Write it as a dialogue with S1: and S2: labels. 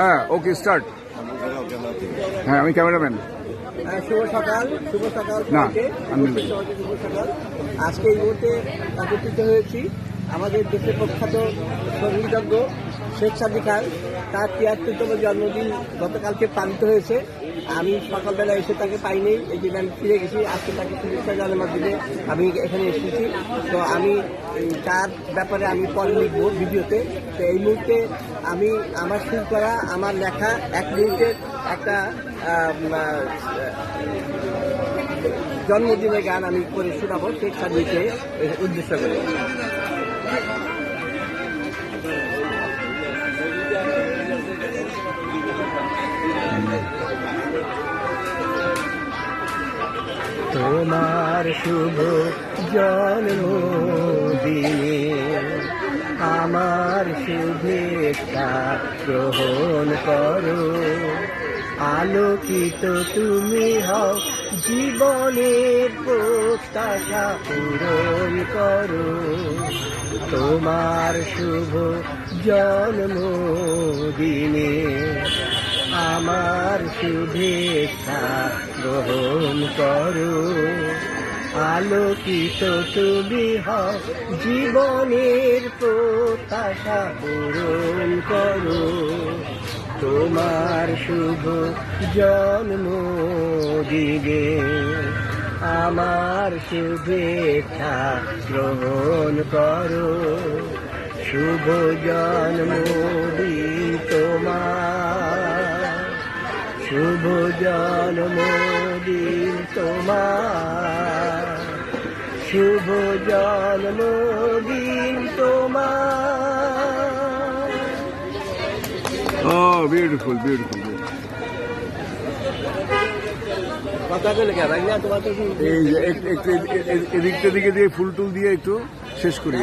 S1: হ্যাঁ, okay start. হ্যাঁ, আমি ক্যামেরাম্যান।
S2: শুভ সকাল।
S1: না, আমি
S2: শুভ সকাল। আজকে এই মুহূর্তে একত্রিত হয়েছি আমাদের দেশের প্রখ্যাত সঙ্গীতজ্ঞ শেখ সাদী খান। তার ৭৩তম জন্মদিন গতকালকে পালিত হয়েছে। আমি সকালবেলা এসে তাকে পাইনি, এই জন্য আমি ফিরে গেছি। আজকে তাকে শুভেচ্ছা জানানোর জন্য আমি এখানে এসেছি। তো আমি তার ব্যাপারে আমি পরে লিখবো ভিডিওতে। তো এই মুহূর্তে আমি আমার সুর করা, আমার লেখা ১ মিনিটের একটা জন্মদিনের গান আমি করে শোনাবো শেখ সাদীকে উদ্দেশ্য করে। তোমার শুভ জন্মদিনে আমার শুভেচ্ছা গ্রহণ করো। আলোকিত তুমি হও, জীবনের প্রত্যাশা পূরণ করো। তোমার শুভ জন্মদিনে আমার শুভেচ্ছা গ্রহণ করো। আলোকিত তুমি হও, জীবনের প্রত্যাশা পূরণ করো। তোমার শুভ জন্মদিনে আমার শুভেচ্ছা গ্রহণ করো। শুভ জন্মদিন তোমার, শুভ জন্মদিন তোমার, শুভ জন্মদিন তোমার।
S1: ও বিউটিফুল বিউটিফুল।
S2: কথা বলে কে ভাই? না তোমার তো
S1: এই যে একটু এদিকটা দিকে দিয়ে ফুল টুল দিয়ে একটু শেষ করি।